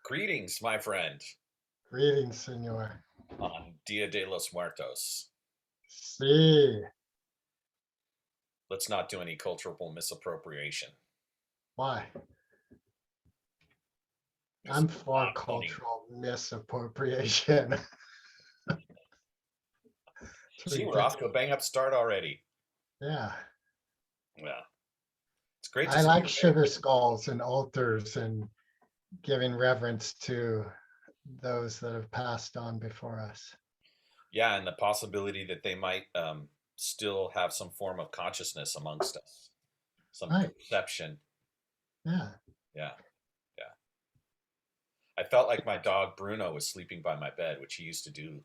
Greetings, my friend, Greetings, senor. on Dia de los Muertos. See, Let's not do any cultural misappropriation why? because I'm it's for not funny. cultural misappropriation. It's See, we're off to a ridiculous. bang up start already. Yeah. Yeah, it's great to I see like you, Ray. sugar skulls and altars and giving reverence to those that have passed on before us. Yeah, and the possibility that they might still have some form of consciousness amongst us, some Right. perception. Yeah. Yeah, yeah. I felt like my dog Bruno was sleeping by my bed, which he used to do.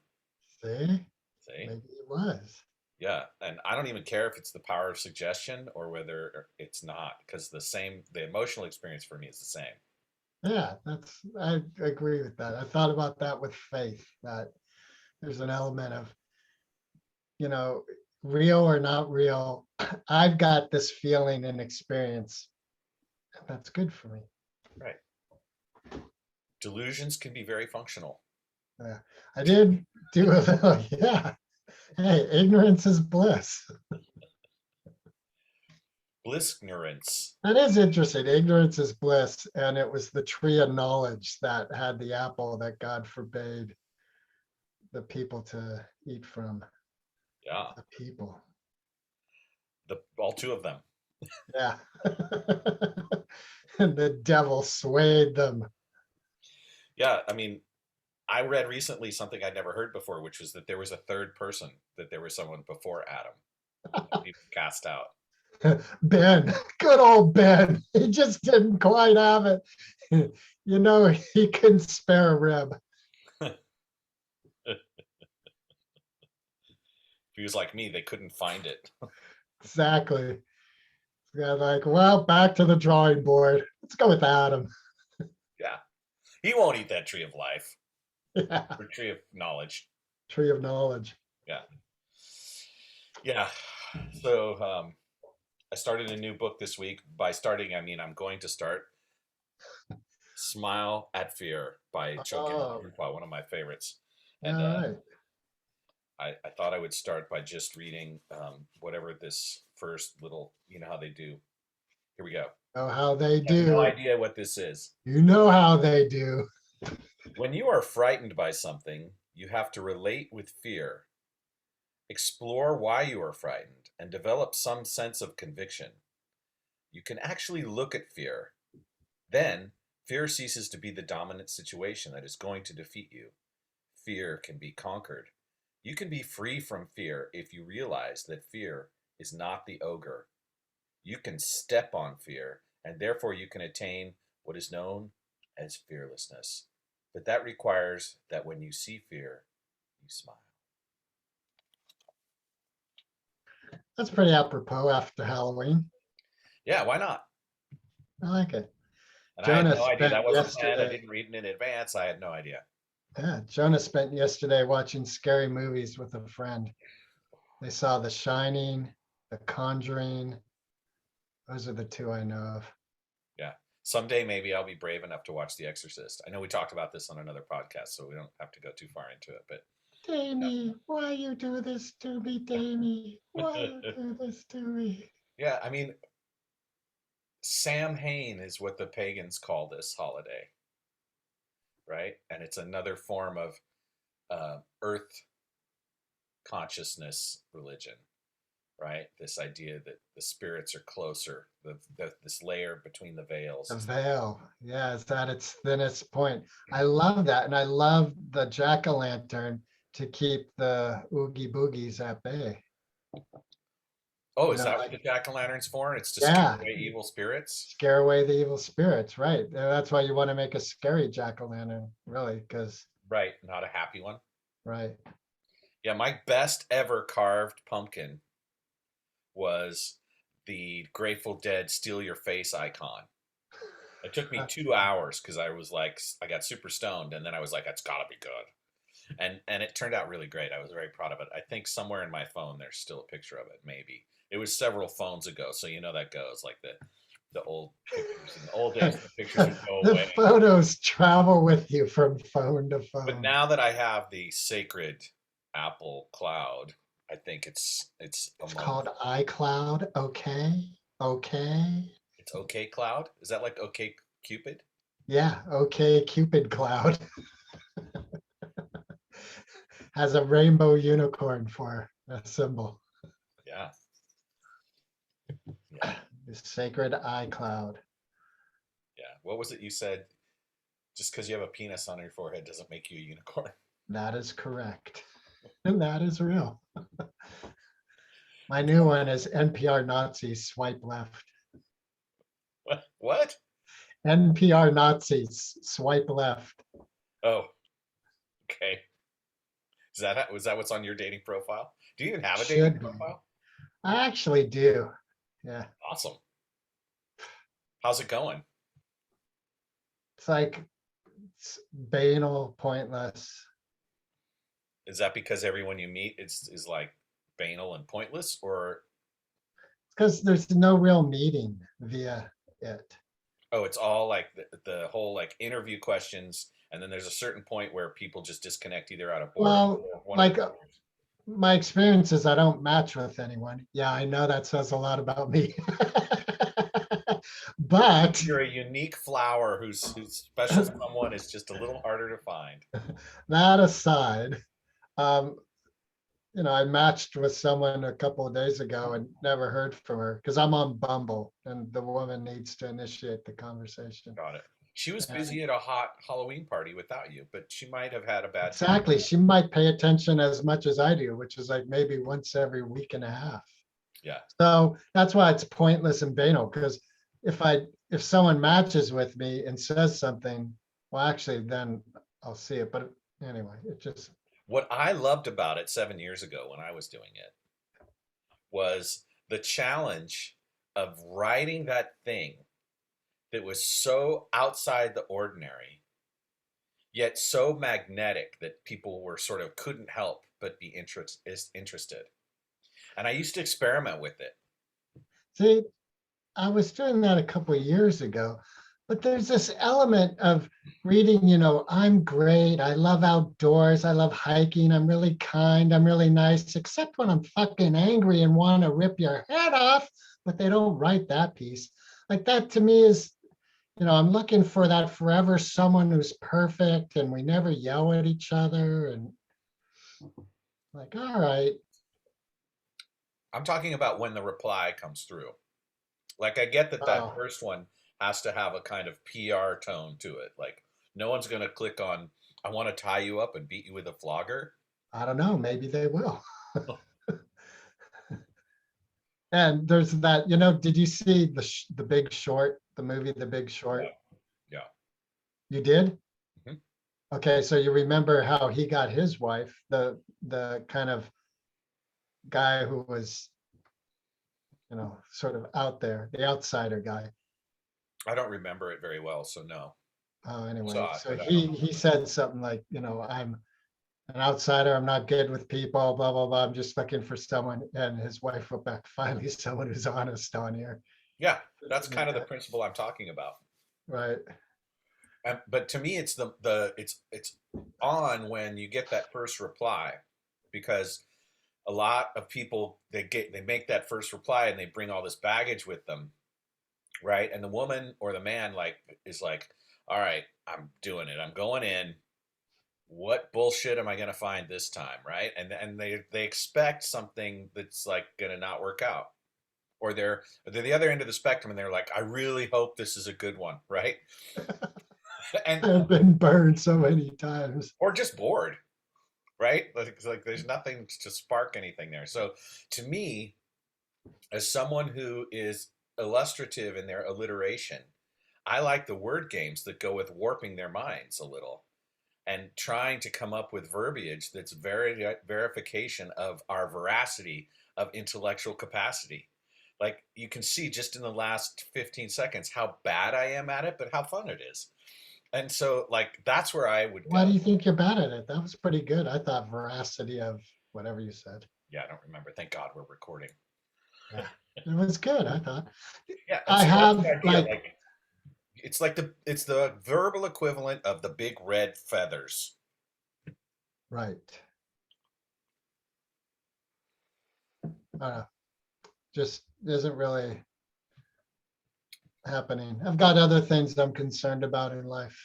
See? See? Maybe it was. Yeah, and I don't even care if it's the power of suggestion or whether it's not, because the emotional experience for me is the same. Yeah, I agree with that. I thought about that with faith, that there's an element of, you know, real or not real. I've got this feeling and experience. That's good for me. Right. Delusions can be very functional. Yeah. I did do a little, yeah. Hey, ignorance is bliss. Bliss-ignorance. That is interesting. Ignorance is bliss. And it was the tree of knowledge that had the apple that God forbade the people to eat from. Yeah, The people. all two of them. Yeah. And the devil swayed them. Yeah, I mean, I read recently something I'd never heard before, which was that there was a third person, that there was someone before Adam that he was cast out. Ben, good old Ben. He just didn't quite have it. You know, he couldn't spare a rib. If he was like me, they couldn't find it. Exactly. Yeah, like, well, back to the drawing board. Let's go with Adam. Yeah, he won't eat that tree of life Yeah. or tree of knowledge. Tree of knowledge. Yeah, yeah. So I started a new book this week. By starting, I mean I'm going to start Smile at Fear by Chogyam Oh, Trungpa, one of my favorites. And all right. I thought I would start by just reading whatever this first little, you know how they do. Here we go. Know how they I have no do. idea what this is. You know how they do. When you are frightened by something, you have to relate with fear, explore why you are frightened, and develop some sense of conviction. You can actually look at fear. Then, fear ceases to be the dominant situation that is going to defeat you. Fear can be conquered. You can be free from fear if you realize that fear is not the ogre. You can step on fear, and therefore you can attain what is known as fearlessness. But that requires that when you see fear, you smile. That's pretty apropos after Halloween. Yeah, why not? I like it. And I had Jonah no idea. spent That wasn't planned. I yesterday. didn't read it in advance. I had no idea. Yeah, Jonah spent yesterday watching scary movies with a friend. They saw The Shining, The Conjuring. Those are the two I know of. Yeah. Someday maybe I'll be brave enough to watch The Exorcist. I know we talked about this on another podcast, so we don't have to go too far into it. But Damie, why you do this to me, Damie? Why yeah, you do this to me? yeah. I mean, Samhain is what the pagans call this holiday, right? And it's another form of earth consciousness religion, right? This idea that the spirits are closer, this layer between the The veils. veil, yeah, it's at its thinnest point. I love that, and I love the jack-o'-lantern to keep the oogie boogies at bay. Oh, You is know, that what like, the jack-o'-lantern's for? It's to scare yeah, away evil spirits? scare away the evil spirits, right? And that's why you want to make a scary jack-o'-lantern, really, because Right, not a happy one. right. Yeah, my best ever carved pumpkin was the Grateful Dead Steal Your Face icon. It took me 2 hours because I was like, I got super stoned, and then I was like, that's gotta be good. And it turned out really great. I was very proud of it. I think somewhere in my phone there's still a picture of it. Maybe it was several phones ago, so you know that goes like the old pictures pictures. In the old days, the pictures would go The away. photos travel with you from phone to But phone. now that I have the sacred Apple Cloud, I think it's It's among called iCloud. Okay. Okay. it's OK Cloud. Is that like OK Cupid? Yeah. Okay. Cupid Cloud has a rainbow unicorn for a symbol. Yeah, yeah, The sacred iCloud. yeah. What was it you said? Just because you have a penis on your forehead doesn't make you a unicorn. That is correct. And that is real. My new one is NPR Nazis swipe left. What? What? NPR Nazis swipe left. Oh, okay. Was that what's on your dating profile? Do you even have a dating Should be. profile? I actually do. Yeah. Awesome. How's it going? It's like it's banal, pointless. Is that because everyone you meet is like banal and pointless, or Because there's no real meeting via it. oh, it's all like the whole like interview questions, and then there's a certain point where people just disconnect either out of boredom Well, or one of like the others. my experience is I don't match with anyone. Yeah, I know that says a lot about me. But You're a unique flower whose special someone is just a little harder to find. that aside, um, I matched with someone a couple of days ago and never heard from her because I'm on Bumble and the woman needs to initiate the conversation. Got it. She was And busy at a hot Halloween party without you, but she might have had a bad time. exactly, she might pay attention as much as I do, which is like maybe once every week and a half. Yeah. So that's why it's pointless and banal because if someone matches with me and says something, well, actually, then I'll see it. But anyway, it just What I loved about it 7 years ago when I was doing it was the challenge of writing that thing that was so outside the ordinary, yet so magnetic that people were sort of couldn't help but be interested. And I used to experiment with it. see, I was doing that a couple of years ago, but there's this element of reading, I'm great. I love outdoors. I love hiking. I'm really kind. I'm really nice, except when I'm fucking angry and want to rip your head off. But they don't write that piece. Like that to me is, I'm looking for that forever someone who's perfect and we never yell at each other. And like, all right. I'm talking about when the reply comes through. Like I get that that Oh, first one has to have a kind of PR tone to it. Like no one's going to click on I want to tie you up and beat you with a flogger. I don't know. Maybe they will. And there's that, did you see the Big Short, the movie The Big Yeah. Short? Yeah. You did? Mhm. Okay, so you remember how he got his wife, the kind of guy who was, sort of out there, the outsider guy. I don't remember it very well, so no. Anyway, Saw it, so but I don't he said something like, I'm an outsider, I'm not good with people, blah, blah, blah. I'm just looking for someone. And his wife wrote back, finally someone who's honest on here. yeah, that's Something kind like of the that. principle I'm talking about. Right. But to me, it's the it's on when you get that first reply, because a lot of people they make that first reply and they bring all this baggage with them, right? And the woman or the man like is like, all right, I'm doing it. I'm going in. What bullshit am I going to find this time, right? And they expect something that's like going to not work out, or they're the other end of the spectrum and they're like, I really hope this is a good one, right? And I've been burned so many times. or just bored, right? Like there's nothing to spark anything there. So to me, as someone who is illustrative in their alliteration, I like the word games that go with warping their minds a little and trying to come up with verbiage that's verification of our veracity of intellectual capacity. Like you can see just in the last 15 seconds how bad I am at it, but how fun it is. And so, like, that's where I would Why go. do you think you're bad at it? That was pretty good. I thought veracity of whatever you said. Yeah, I don't remember. Thank God we're recording. Yeah, it was good. I thought Yeah, and I so that's the have idea. like Like, it's the verbal equivalent of the big red feathers. Right. Uh, just isn't really happening. I've got other things I'm concerned about in life,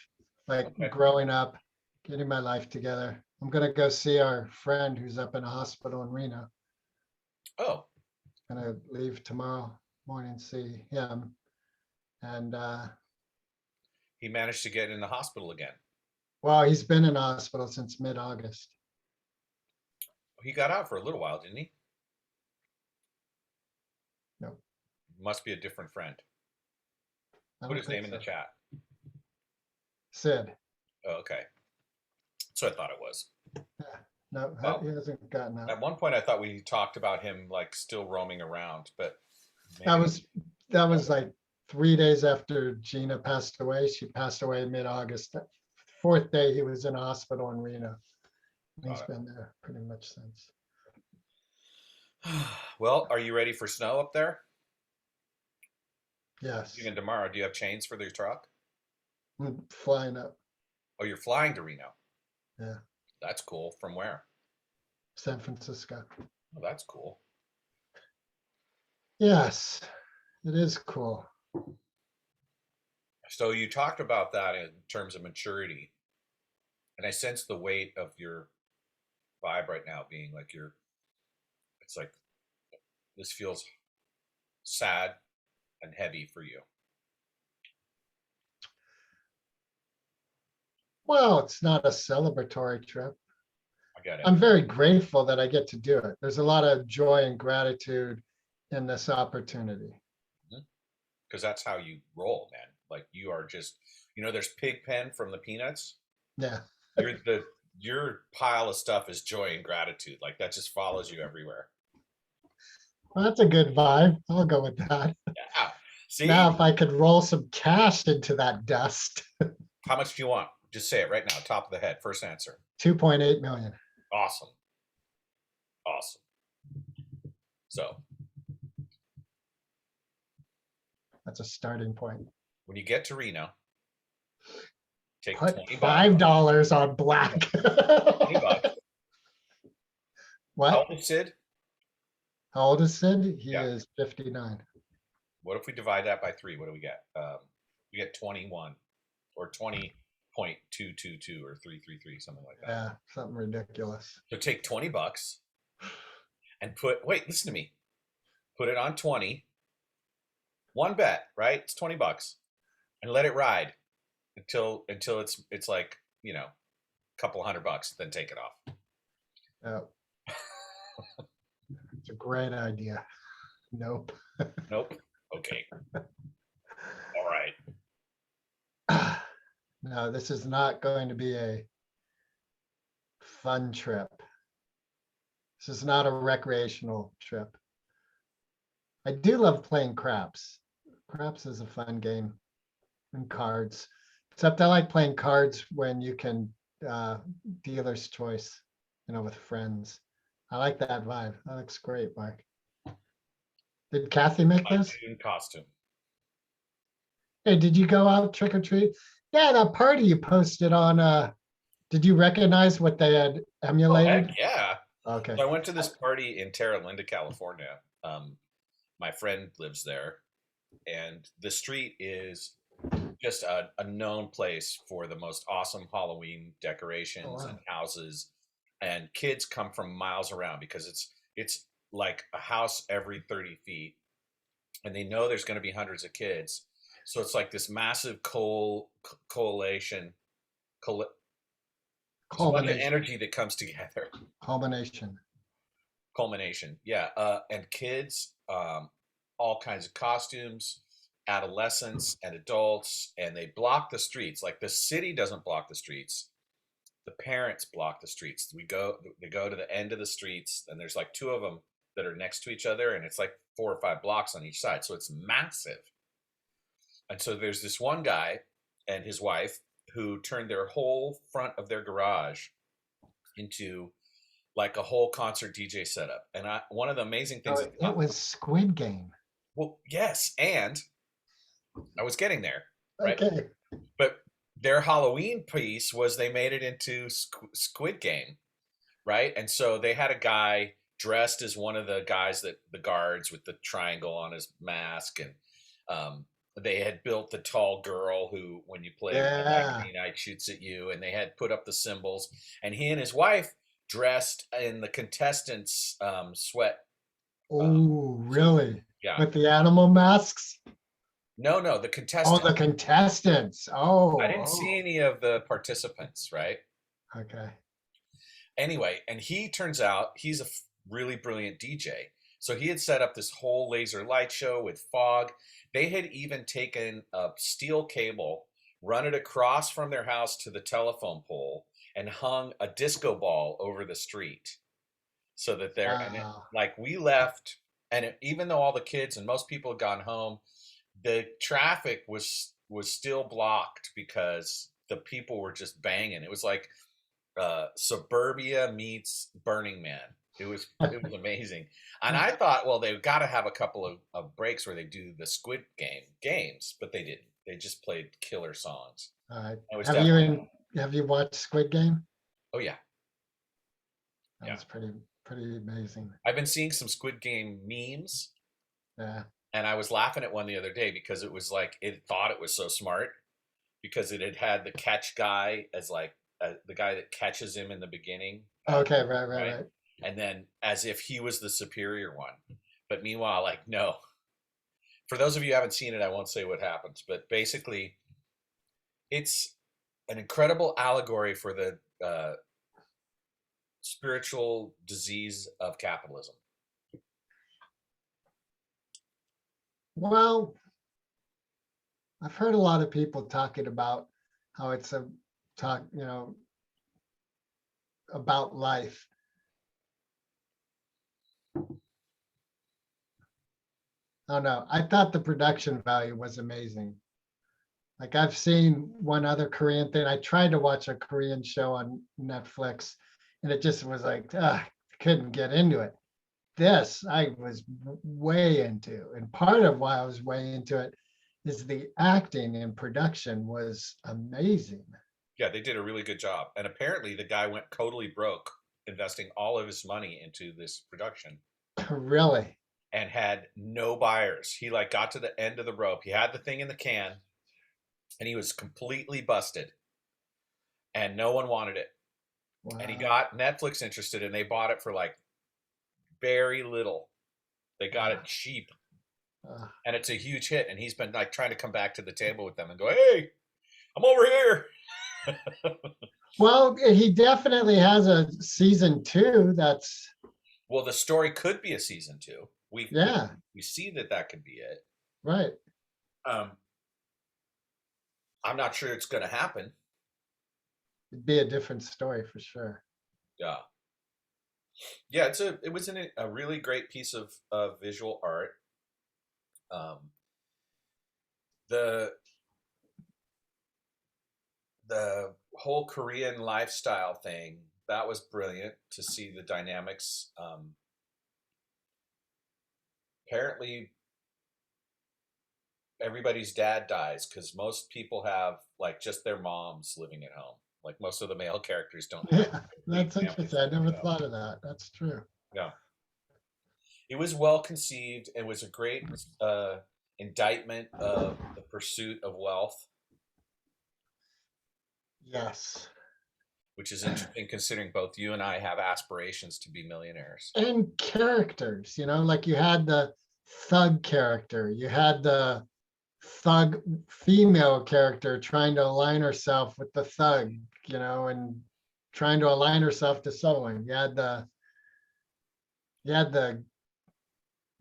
like Okay. growing up, getting my life together. I'm gonna go see our friend who's up in a hospital in Reno. Oh, Gonna leave tomorrow morning, see him. And he managed to get in the hospital again. well, he's been in a hospital since mid-August. He got out for a little while, didn't he? No, Must be a different friend. I Put don't his think name in the so. chat. Sid. Oh, okay. So I thought it was. Yeah, no, Well, he hasn't gotten out. at one point I thought we talked about him like still roaming around, but That maybe that. was that was like 3 days after Gina passed away. She passed away mid-August. Fourth day he was in a hospital in Reno. He's Got been there pretty much since. it. Well, are you ready for snow up there? Yes, Even tomorrow, do you have chains for the truck? I'm flying up. Oh, you're flying to Reno. Yeah, That's cool. From where? San Francisco. Oh, that's cool. Yes, it is cool. So you talked about that in terms of maturity, and I sense the weight of your vibe right now being like you're. It's like this feels sad and heavy for you. Well, it's not a celebratory trip. I get it. I'm very grateful that I get to do it. There's a lot of joy and gratitude in this opportunity. Because that's how you roll, man. Like you are just, there's Pigpen from the Peanuts. Yeah, You're the your pile of stuff is joy and gratitude. Like that just follows you everywhere. well, that's a good vibe. I'll go with that. Yeah. See, Now, if I could roll some cash into that dust, how much do you want? Just say it right now, top of the head. First answer. 2.8 million. Awesome. Awesome. So That's a starting point. when you get to Reno, take Put 20 bucks. $5 on black. 20 bucks. How What? old is Sid? How old is Sid? He Yeah. is 59. What if we divide that by three? What do we get? We get 21 or 20.222 or 333, something like that. Yeah, something ridiculous. So take 20 bucks and wait, listen to me. Put it on 20. One bet, right? It's 20 bucks. And let it ride until it's like, a couple $100, then take it off. Yeah. It's a great idea. Nope. Nope. Okay. All right. No, this is not going to be a fun trip. This is not a recreational trip. I do love playing craps. Craps is a fun game and cards. Except I like playing cards when you can dealer's choice, with friends. I like that vibe. That looks great, Mark. Did Kathy make My this? student costume. Hey, did you go out trick or treat? Yeah, that party you posted on did you recognize what they had Oh, emulated? heck yeah. Okay. So I went to this party in Terra Linda, California. My friend lives there, and the street is just a known place for the most awesome Halloween decorations Oh, and wow. houses, and kids come from miles around because it's like a house every 30 feet, and they know there's going to be hundreds of kids, so it's like this massive coalition. There's a bunch of Culmination. energy that comes together. Culmination. Culmination, yeah. And kids, all kinds of costumes, adolescents and adults, and they block the streets. Like the city doesn't block the streets, the parents block the streets. They go to the end of the streets, and there's like two of them that are next to each other, and it's like 4 or 5 blocks on each side, so it's massive. And so there's this one guy and his wife who turned their whole front of their garage into like a whole concert DJ setup. And one of the amazing things, It was Squid Game. well, yes, and I was getting there. right? Okay. But their Halloween piece was they made it into Squid Game, right? And so they had a guy dressed as one of the guys that the guards with the triangle on his mask, and um, they had built the tall girl who, when you play Red Light Yeah. Green Light, shoots at you, and they had put up the symbols, and he and his wife dressed in the contestants' sweat Oh, suit. really? Yeah, With the animal masks? no, the Oh, contestant. the contestants. I didn't see Oh, any of the participants, right? oh. Okay. Anyway, and he turns out he's a really brilliant DJ. So he had set up this whole laser light show with fog. They had even taken a steel cable, run it across from their house to the telephone pole, and hung a disco ball over the street so that they're and it, Wow. like we left, and even though all the kids and most people had gone home, the traffic was still blocked because the people were just banging. It was like Suburbia meets Burning Man. It was amazing, and I thought, well, they've got to have a couple of breaks where they do the Squid Game games, but they didn't. They just played killer songs. All right. It was Have you definitely, have you watched Squid Game? oh yeah, That yeah. was pretty amazing. I've been seeing some Squid Game memes, Yeah. and I was laughing at one the other day because it was like it thought it was so smart because it had had the catch guy as like the guy that catches him in the beginning, Okay, right, right, right? right. And then as if he was the superior one. But meanwhile, like, no. For those of you who haven't seen it, I won't say what happens. But basically, it's an incredible allegory for the spiritual disease of capitalism. Well, I've heard a lot of people talking about how it's a talk, about life. I don't know. I thought the production value was amazing. Like I've seen one other Korean thing. I tried to watch a Korean show on Netflix and it just was like, couldn't get into it. This I was way into. And part of why I was way into it is the acting and production was amazing. Yeah, they did a really good job. And apparently, the guy went totally broke investing all of his money into this production Really. and had no buyers. He like got to the end of the rope. He had the thing in the can and he was completely busted and no one wanted it. And he Wow. got Netflix interested and they bought it for like very little. They got it Uh, cheap uh, and it's a huge hit. And he's been like trying to come back to the table with them and go, "Hey, I'm over here." well, he definitely has a season two. That's Well, the story could be a season two. yeah, We see that that could be it. right. Um, I'm not sure it's going to happen. It'd be a different story for sure. Yeah, yeah. It was a really great piece of visual art. Um, the the whole Korean lifestyle thing, that was brilliant to see the dynamics. Apparently, everybody's dad dies because most people have like just their moms living at home. Like most of the male characters don't have Yeah, complete that's families interesting. I living never at home. thought of that. That's true. Yeah, it was well conceived. It was a great indictment of the pursuit of wealth, Yes. which is interesting considering both you and I have aspirations to be millionaires. And characters, like you had the thug character, you had the thug female character trying to align herself with the thug, and trying to align herself to someone. You had the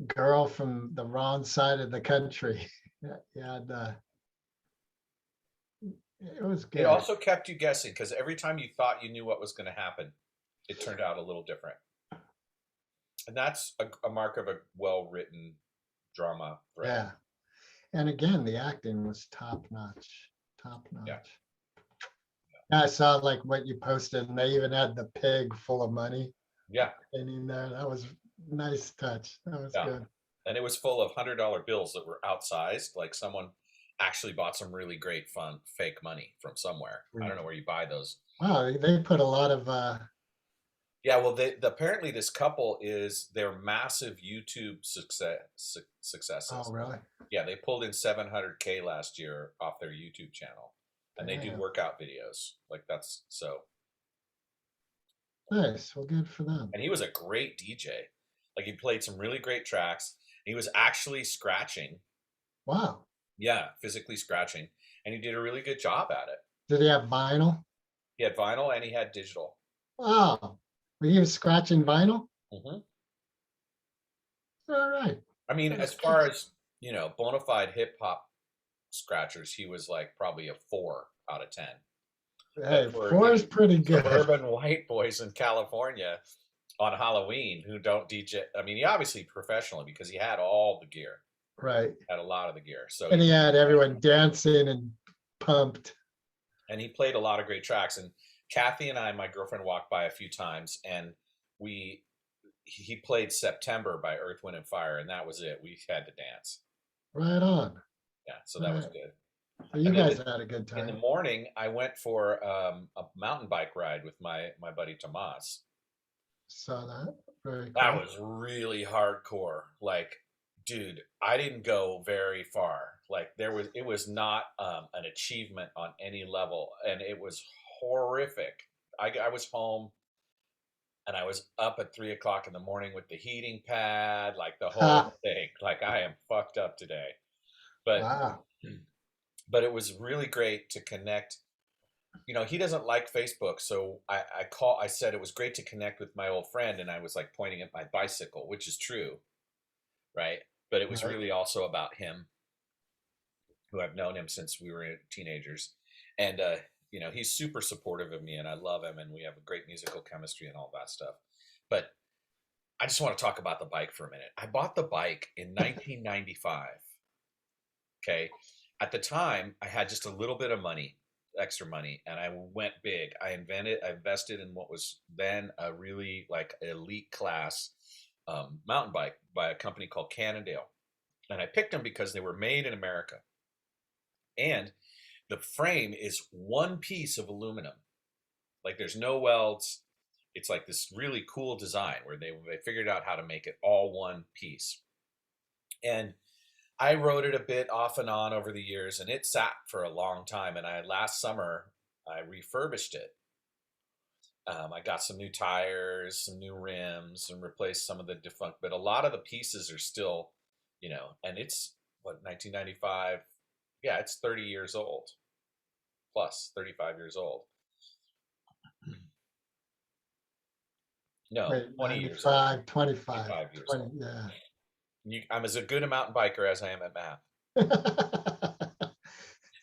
girl from the wrong side of the country. Yeah, you had the it was It good. also kept you guessing because every time you thought you knew what was going to happen, it turned out a little different. And that's a mark of a well written drama thread. Yeah. And again, the acting was top notch. Top Yeah. notch. I saw like what you posted, and they even had the pig full of money Yeah. in there. That was nice touch. That was Yeah. good. And it was full of $100 bills that were outsized. Like someone actually bought some really great fun fake money from somewhere. I don't know where you buy those. Wow, they put a lot of Yeah, well, apparently this couple is they're massive YouTube oh successes. really? Yeah, they pulled in 700K last year off their YouTube channel, and they do Damn. workout videos. Like that's so. Nice. Well, good for them. And he was a great DJ. Like he played some really great tracks. He was actually scratching. Wow. Yeah, physically scratching, and he did a really good job at it. Did he have vinyl? He had vinyl and he had digital. Wow. Were you scratching vinyl? Hmm. All right. I mean, That's as far good. as bona fide hip hop scratchers, he was like probably a 4 out of 10. But Hey, for four is pretty good. suburban white boys in California on Halloween who don't DJ, I mean, he obviously professionally because he had all the gear, Right. had a lot of the gear. So And he he was had everyone professional, dancing and pumped. and he played a lot of great tracks. And Kathy and I, my girlfriend, walked by a few times, and we he played September by Earth, Wind and Fire, and that was it. We had to dance. Right on. Yeah, so that was Right. good. So you And then guys had a good in the time. morning, I went for a mountain bike ride with my buddy Tomas. Saw that. Very That cool. was really hardcore. Like, dude, I didn't go very far. Like, it was not an achievement on any level, and it was horrific. I was home and I was up at 3 o'clock in the morning with the heating pad, like the Ha. whole thing. Like, I am fucked up today. But Wow. but it was really great to connect. He doesn't like Facebook, so I said it was great to connect with my old friend, and I was like pointing at my bicycle, which is true, right? But it was Right. really also about him, who I've known him since we were teenagers, and he's super supportive of me, and I love him, and we have a great musical chemistry and all that stuff. But I just want to talk about the bike for a minute. I bought the bike in 1995. Okay. At the time, I had just a little bit of money, extra money, and I went big. I invested in what was then a really like elite class mountain bike by a company called Cannondale. And I picked them because they were made in America. And the frame is one piece of aluminum. Like there's no welds. It's like this really cool design where they figured out how to make it all one piece. And I rode it a bit off and on over the years, and it sat for a long time. And last summer I refurbished it. I got some new tires, some new rims, and replaced some of the defunct. But a lot of the pieces are still, and it's what 1995. Yeah, it's 30 years old, plus 35 years old. No, Wait, 20 years old. 95, 25, 25 years 20. old. Yeah. I'm as a good a mountain biker as I am at math.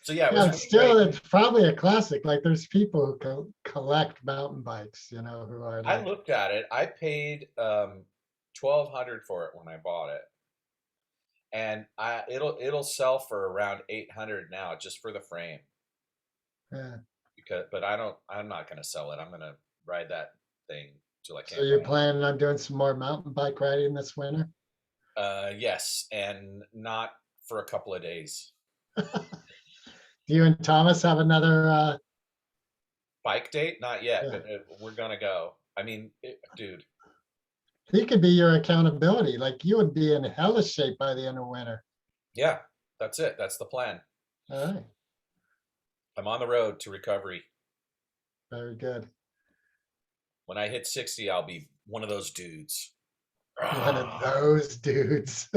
So yeah, it was Yeah, it's really great. still, it's probably a classic. Like there's people who collect mountain bikes, who are I like, looked at it. I paid 1,200 for it when I bought it, and it'll sell for around 800 now just for the frame. yeah. But I'm not going to sell it. I'm going to ride that thing till I So can't you're ride it. planning on doing some more mountain bike riding this winter? Yes, and not for a couple of days. Do you and Thomas have another Bike date? Not yet, yeah. but we're gonna go. I mean, dude. He could be your accountability. Like you would be in hellish shape by the end of winter. Yeah, that's it. That's the plan. All right. I'm on the road to recovery. Very good. When I hit 60, I'll be one of those dudes. One of those dudes.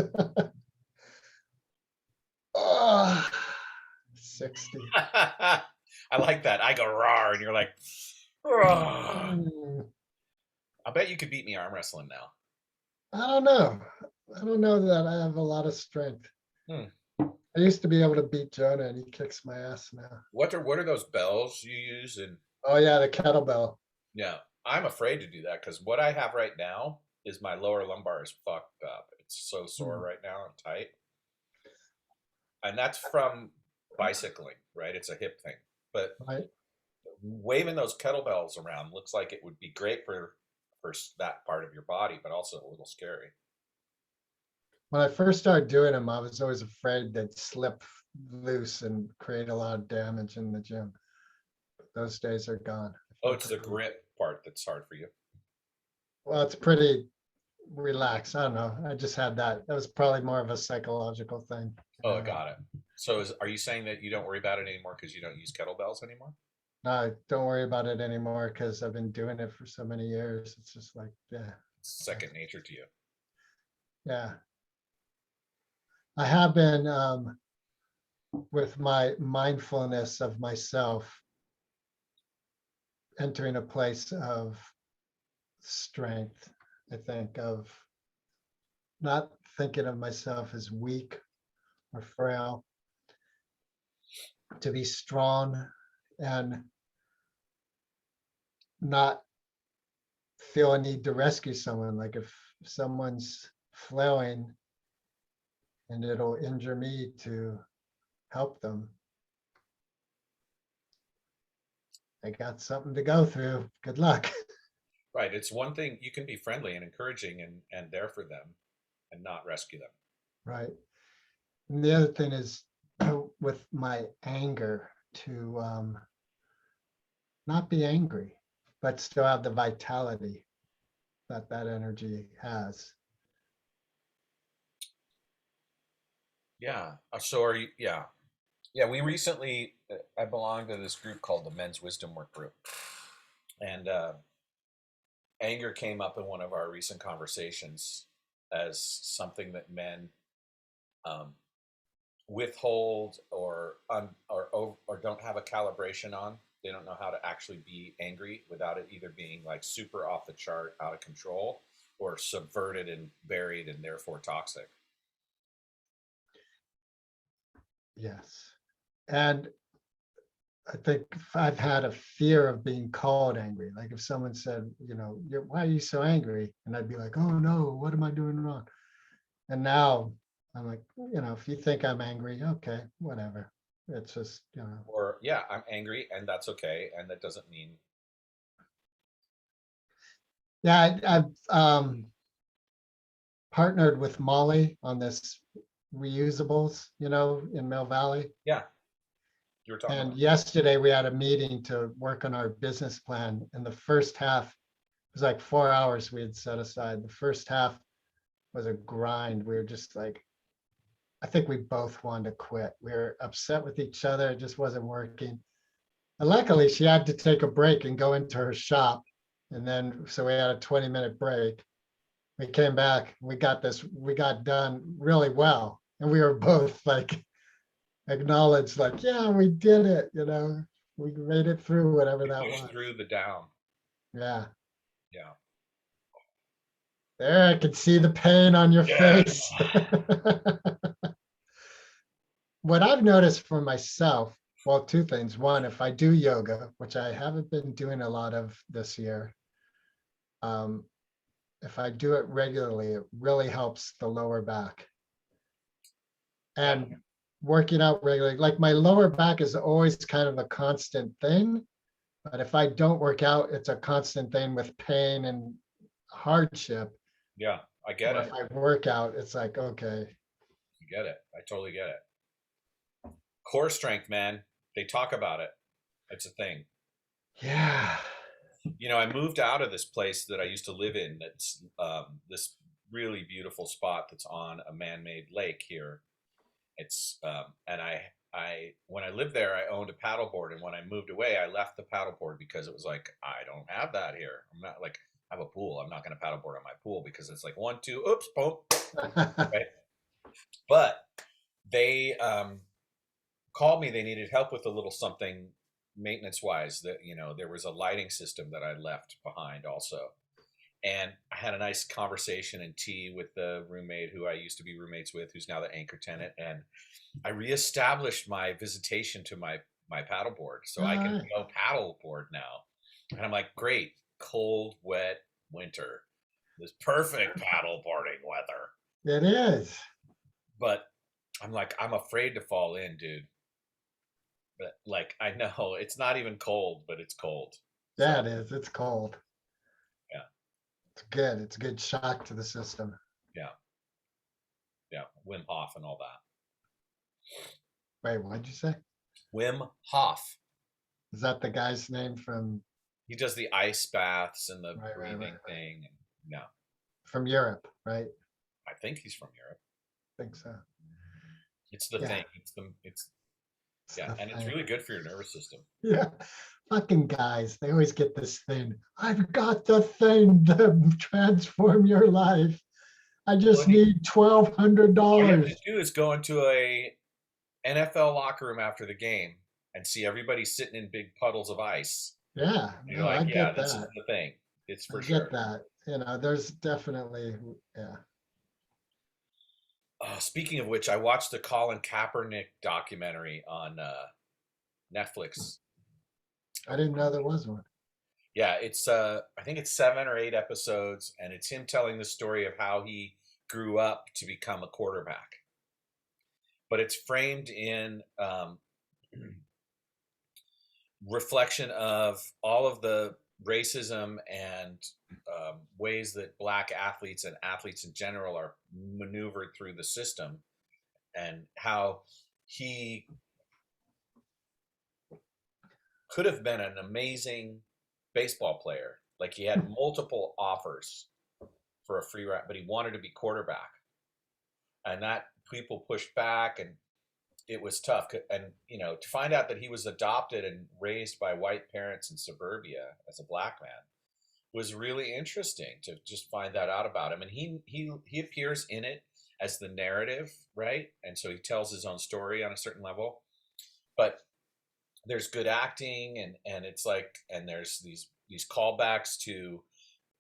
Oh, 60. I like that. I go raw, and you're like, raw. Mm, I bet you could beat me arm wrestling now. I don't know. I don't know that I have a lot of strength. Hmm. I used to be able to beat Jonah and he kicks my ass now. What are those bells you use? And Oh yeah, the kettlebell. yeah, I'm afraid to do that because what I have right now is my lower lumbar is fucked up. It's so sore Hmm, right now and tight, and that's from bicycling, right? It's a hip thing, but right. waving those kettlebells around looks like it would be great for that part of your body, but also a little scary. When I first started doing them, I was always afraid they'd slip loose and create a lot of damage in the gym. Those days are gone. I Oh, feel it's the pretty, grip part that's hard for you. well, it's pretty relaxed. I don't know. I just had that. That was probably more of a psychological thing. Oh, I got it. So are you saying that you don't worry about it anymore because you don't use kettlebells anymore? No, don't worry about it anymore because I've been doing it for so many years. It's just like, yeah, It's second nature to you. yeah. I have been with my mindfulness of myself entering a place of strength, I think, of not thinking of myself as weak or frail, to be strong and not feel a need to rescue someone. Like if someone's flailing and it'll injure me to help them, I got something to go through. Good luck. Right. It's one thing you can be friendly and encouraging and there for them and not rescue them. Right. And the other thing is with my anger to not be angry, but still have the vitality that that energy has. Yeah. So are you? Yeah. Yeah. We recently, I belong to this group called the Men's Wisdom Work Group. And anger came up in one of our recent conversations as something that men um, withhold or don't have a calibration on. They don't know how to actually be angry without it either being like super off the chart, out of control, or subverted and buried and therefore toxic. Yes. And I think I've had a fear of being called angry. Like if someone said, why are you so angry? And I'd be like, oh no, what am I doing wrong? And now I'm like, if you think I'm angry, okay, whatever. It's just. Or yeah, I'm angry and that's okay, and that doesn't mean Yeah, I've partnered with Molly on this reusables, in Mill Valley. yeah. You were talking And about yesterday we had a meeting to work on our business plan. And the first half was like 4 hours we had set aside. The first half was a grind. We were just like, I think we both wanted to quit. We were upset with each other. It just wasn't working. And luckily, she had to take a break and go into her shop. And then, so we had a 20-minute break. We came back, we got done really well. And we were both like, acknowledged, like, yeah, we did it. We made it through whatever we that pushed was. through the down. Yeah. Yeah. There, I could see the pain on your Yeah. face. What I've noticed for myself, well, two things. One, if I do yoga, which I haven't been doing a lot of this year, um, if I do it regularly, it really helps the lower back. Yeah. And working out regularly, like my lower back is always kind of a constant thing. But if I don't work out, it's a constant thing with pain and hardship. Yeah. I get Where it. if I work out, it's like, okay, I get it. I totally get it. Core strength, man. They talk about it. It's a thing. yeah, I moved out of this place that I used to live in. That's this really beautiful spot that's on a man-made lake here. It's and when I lived there, I owned a paddleboard, and when I moved away, I left the paddleboard because it was like I don't have that here. I'm not like I have a pool. I'm not going to paddleboard on my pool because it's like one, two, oops, boom, right? But they called me. They needed help with a little something maintenance wise. That there was a lighting system that I left behind also, and I had a nice conversation and tea with the roommate who I used to be roommates with, who's now the anchor tenant, and I reestablished my visitation to my paddleboard, so I all can right. go paddleboard now. And I'm like, great, cold, wet winter, this perfect paddleboarding weather. It is. But I'm like, I'm afraid to fall in, dude. But like, I know it's not even cold, but it's cold. Yeah, So it is. It's cold. yeah, It's good. It's a good shock to the system. yeah, yeah, Wim Hof and all that. Wait, what'd you say? Wim Hof. Is that the guy's name from He does the ice baths and the right. breathing thing. No, From Europe, right? I think he's from Europe. I think so. It's the Yeah, thing. It's it's yeah, the and it's thing. really good for your nervous system. Yeah. Fucking guys, they always get this thing. I've got the thing to transform your life. I Well, just need all you have to $1,200. do is go into a NFL locker room after the game and see everybody sitting in big puddles of ice. Yeah, And you're no, I like, yeah, get this is that. the thing. It's I for get sure. that. There's definitely, yeah. Speaking of which, I watched the Colin Kaepernick documentary on Netflix. I didn't know there was one. Yeah, it's I think it's 7 or 8 episodes, and it's him telling the story of how he grew up to become a quarterback. But it's framed in reflection of all of the racism and ways that black athletes and athletes in general are maneuvered through the system, and how he could have been an amazing baseball player. Like he had multiple offers for a free ride, but he wanted to be quarterback, and that people pushed back, and it was tough. And to find out that he was adopted and raised by white parents in suburbia as a black man was really interesting to just find that out about him. And he appears in it as the narrative, right? And so he tells his own story on a certain level, but there's good acting, and it's like, and there's these callbacks to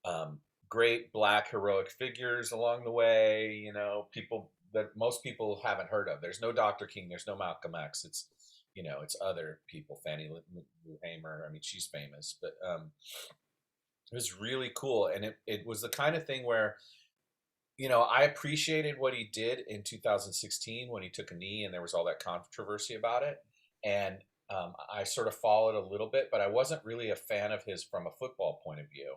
um, great black heroic figures along the way. People that most people haven't heard of. There's no Dr. King. There's no Malcolm X. It's other people. Fannie Lou Hamer. I mean, she's famous, but it was really cool, and it was the kind of thing where I appreciated what he did in 2016 when he took a knee and there was all that controversy about it, and I sort of followed a little bit, but I wasn't really a fan of his from a football point of view.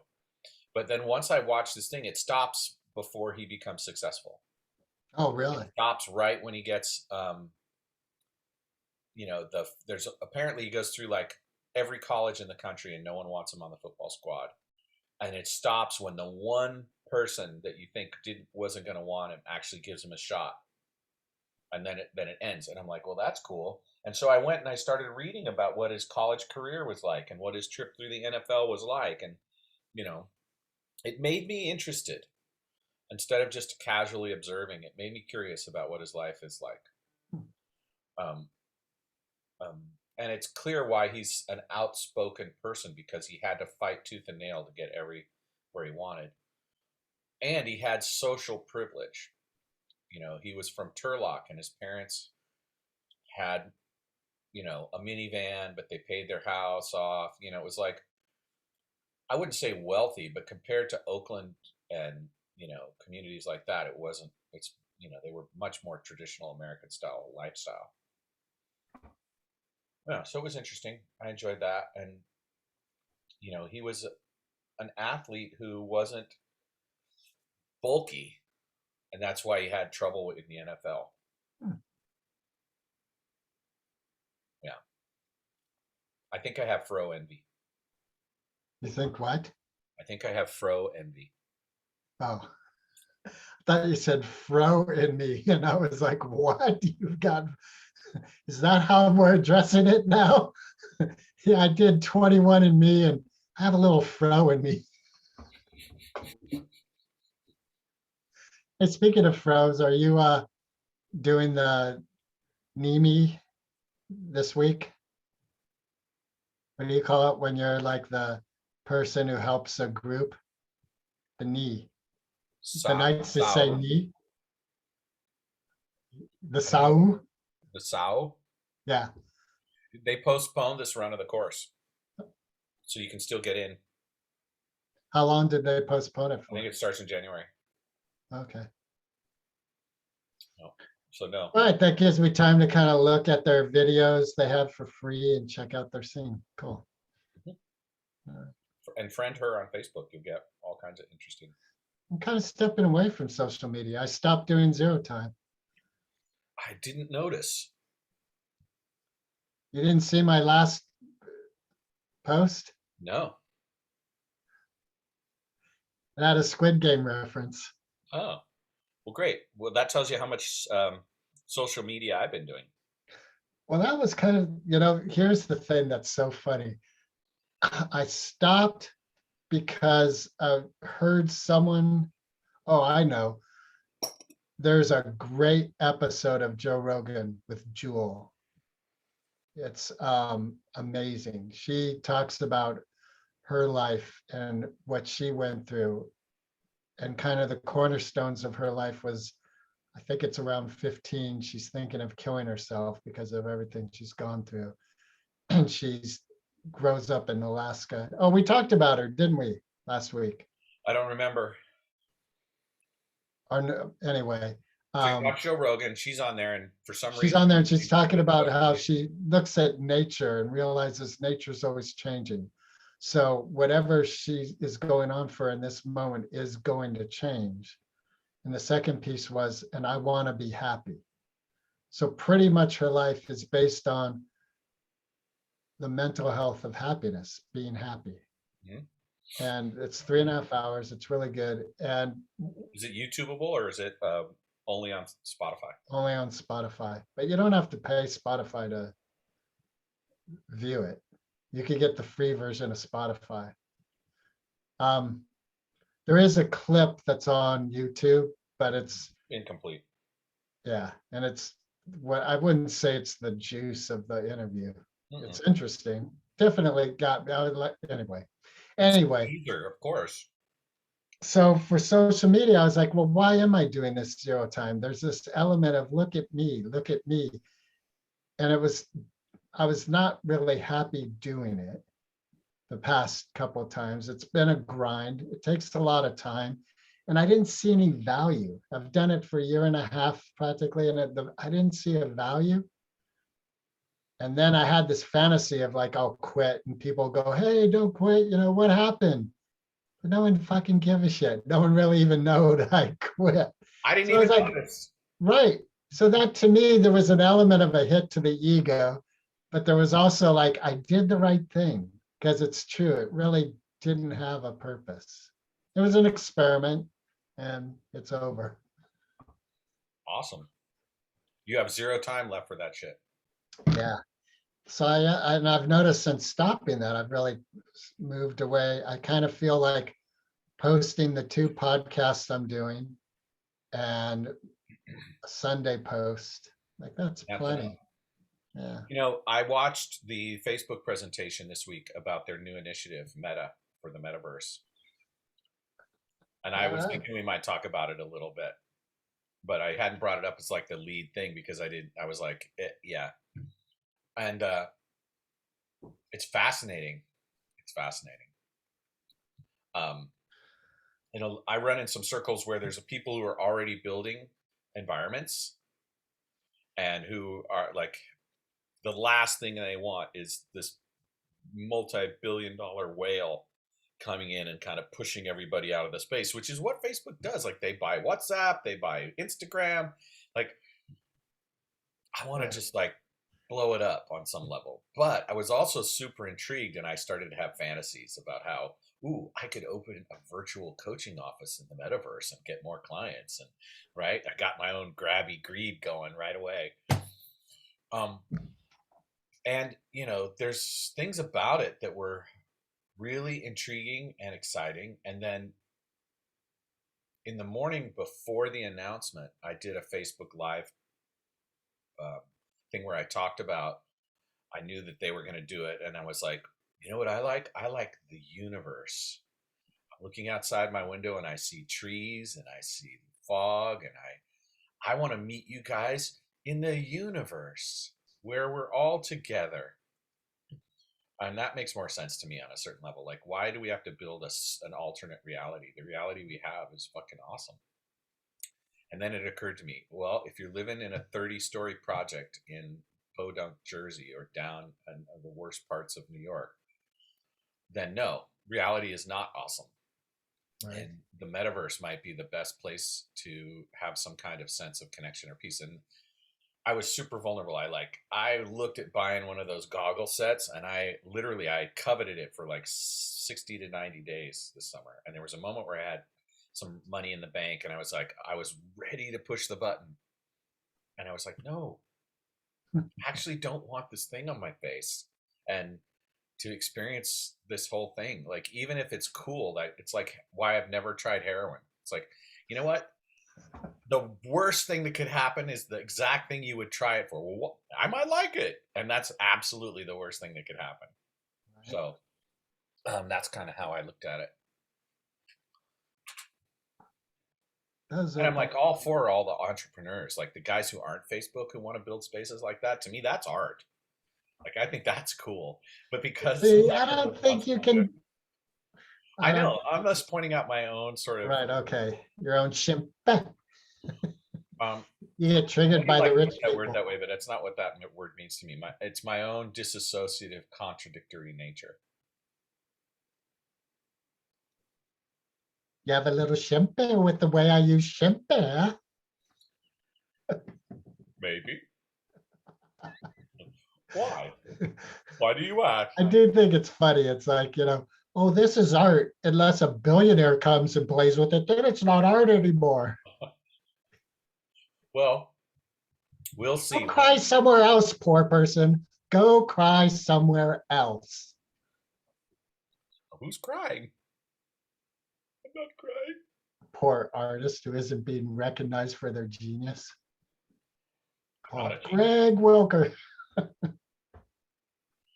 But then once I watch this thing, it stops before he becomes successful. Oh, It really? stops right when he gets, there's apparently he goes through like every college in the country and no one wants him on the football squad. And it stops when the one person that you think wasn't going to want him actually gives him a shot. And then it ends. And I'm like, well, that's cool. And so I went and I started reading about what his college career was like and what his trip through the NFL was like. And, you know, it made me interested instead of just casually observing. It made me curious about what his life is like. Um, um, and it's clear why he's an outspoken person, because he had to fight tooth and nail to get where he wanted. And he had social privilege. He was from Turlock, and his parents had, a minivan, but they paid their house off. It was like, I wouldn't say wealthy, but compared to Oakland and, communities like that, they were much more traditional American style lifestyle. Yeah, so it was interesting. I enjoyed that. And, he was an athlete who wasn't bulky, and that's why he had trouble in the NFL. Hmm. Yeah. I think I have fro envy. You think what? I think I have fro envy. Oh, I thought you said fro in me, and I was like, what? You've got, is that how we're addressing it now? Yeah, I did 21 in me, and I have a little fro in me. Hey, speaking of fros, are you doing the Nimi this week? What do you call it when you're like the person who helps a group? The knee. The Knights just say Sao. knee. The I don't know. Sau. The Sao. Yeah. They postponed this run of the course, so you can still get in. How long did they postpone it I think for? it starts in January. Okay. No. So no. All right, that gives me time to kind of look at their videos they have for free and check out their scene. Cool. Mhm. Uh, And friend her on Facebook. You'll get all kinds of interesting. I'm kind of stepping away from social media. I stopped doing zero time. I didn't notice. You didn't see my last post? No. That is Squid Game reference. Oh, well, great. Well, that tells you how much social media I've been doing. Well, that was kind of, here's the thing that's so funny. I stopped because I heard someone, oh, I know, there's a great episode of Joe Rogan with Jewel. It's amazing. She talks about her life and what she went through, and kind of the cornerstones of her life was, I think it's around 15. She's thinking of killing herself because of everything she's gone through. And she's grows up in Alaska. Oh, we talked about her, didn't we, last week? I don't remember. Or no, anyway, So you um, watch Joe Rogan. She's on there, and for some she's reason, on there and she's talking with about social how media. she looks at nature and realizes nature's always changing. So whatever she is going on for in this moment is going to change. And the second piece was, and I want to be happy. So pretty much her life is based on the mental health of happiness, being happy. Mhm. And it's 3.5 hours. It's really good. And Is it YouTubeable or is it only on Spotify? only on Spotify. But you don't have to pay Spotify to view it. You can get the free version of Spotify. Um, there is a clip that's on YouTube, but it's, Incomplete. yeah, and it's what I wouldn't say it's the juice of the interview. Mm-mm. It's interesting. Definitely got I would like anyway. It's Anyway, either, of course. so for social media, I was like, well, why am I doing this 0 time? There's this element of look at me, look at me. And I was not really happy doing it the past couple of times. It's been a grind. It takes a lot of time. And I didn't see any value. I've done it for a year and a half practically, and I didn't see a value. And then I had this fantasy of like, I'll quit, and people go, hey, don't quit. What happened? But no one fucking give a shit. No one really even know that I quit. I didn't So I was even like, notice. right. So that to me, there was an element of a hit to the ego, but there was also like, I did the right thing because it's true. It really didn't have a purpose. It was an experiment and it's over. Awesome. You have zero time left for that shit. Yeah. So and I've noticed since stopping that, I've really moved away. I kind of feel like posting the 2 podcasts I'm doing and a Sunday post, like that's That's enough. plenty. Yeah. I watched the Facebook presentation this week about their new initiative, Meta, for the metaverse. And I All was right. thinking we might talk about it a little bit, but I hadn't brought it up as like the lead thing because I was like, yeah. And it's fascinating. It's fascinating. Um, I run in some circles where there's people who are already building environments and who are like, the last thing they want is this multi-billion-dollar whale coming in and kind of pushing everybody out of the space, which is what Facebook does. Like they buy WhatsApp, they buy Instagram. Like I want to Right. just like blow it up on some level. But I was also super intrigued and I started to have fantasies about how, ooh, I could open a virtual coaching office in the metaverse and get more clients. And right, I got my own grabby greed going right away. Um, and there's things about it that were really intriguing and exciting. And then in the morning before the announcement, I did a Facebook Live um, thing where I talked about, I knew that they were going to do it. And I was like, you know what I like? I like the universe. I'm looking outside my window and I see trees and I see fog. And I want to meet you guys in the universe where we're all together. And that makes more sense to me on a certain level. Like, why do we have to build an alternate reality? The reality we have is fucking awesome. And then it occurred to me, well, if you're living in a 30-story project in Podunk, Jersey, or down in the worst parts of New York, then no, reality is not awesome. Right. And the metaverse might be the best place to have some kind of sense of connection or peace. And I was super vulnerable. I looked at buying one of those goggle sets, and I coveted it for like 60 to 90 days this summer. And there was a moment where I had some money in the bank, and I was ready to push the button, and I was like, no, I actually don't want this thing on my face. And to experience this whole thing, like even if it's cool, like it's like why I've never tried heroin. It's like, you know what? The worst thing that could happen is the exact thing you would try it for. Well, I might like it, and that's absolutely the worst thing that could happen. Right? So that's kind of how I looked at it. Those And I'm open. like all for all the entrepreneurs, like the guys who aren't Facebook who want to build spaces like that. To me, that's art. Like I think that's cool. But because See, not I don't everyone think wants you to do it, can. I I don't. know I'm just pointing out my own sort of. Right. Okay. Your own shimp. Um, You get I know triggered you by the like to rich use that word people. that way, but that's not what that word means to me. It's my own disassociative, contradictory nature. You have a little shimp with the way I use shimp. Maybe. Why? Why do you ask? I do think it's funny. It's like, oh, this is art. Unless a billionaire comes and plays with it, then it's not art anymore. Well, we'll Go see. cry somewhere else, poor person. Go cry somewhere else. Who's crying? I'm not crying. Poor artist who isn't being recognized for their genius. I'm not Called a genius. Greg Wilker.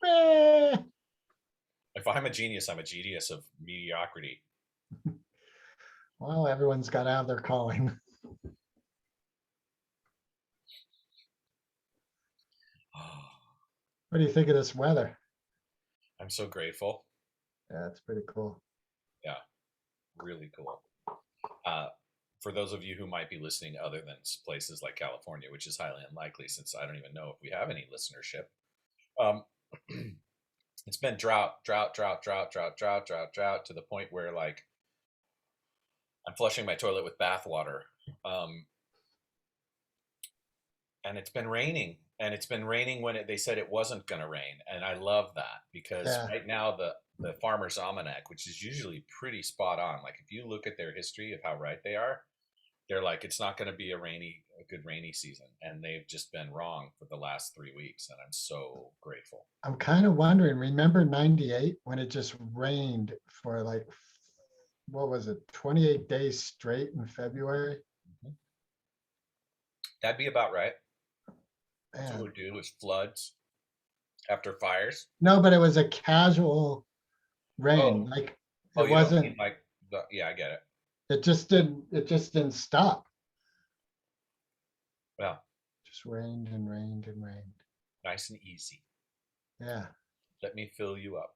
Eh. If I'm a genius, I'm a genius of mediocrity. Well, everyone's got out their calling. What do you think of this weather? I'm so grateful. Yeah, it's pretty cool. Yeah, really cool. Uh, for those of you who might be listening other than places like California, which is highly unlikely since I don't even know if we have any listenership, um, it's been drought to the point where like I'm flushing my toilet with bath water. Um, and it's been raining, and it's been raining when they said it wasn't going to rain, and I love that because Yeah, right now the farmer's almanac, which is usually pretty spot on, like if you look at their history of how right they are, they're like it's not going to be a good rainy season, and they've just been wrong for the last 3 weeks, and I'm so grateful. I'm kind of wondering, remember 98 when it just rained for like, what was it, 28 days straight in February? Mhm. That'd be about right. That's what Man, we do is floods after fires. no, but it was a casual rain. Oh, Like oh, it you don't mean wasn't, like yeah, I get it. it just didn't stop. Well, Just rained and rained and rained. nice and easy. Yeah, Let me fill you up.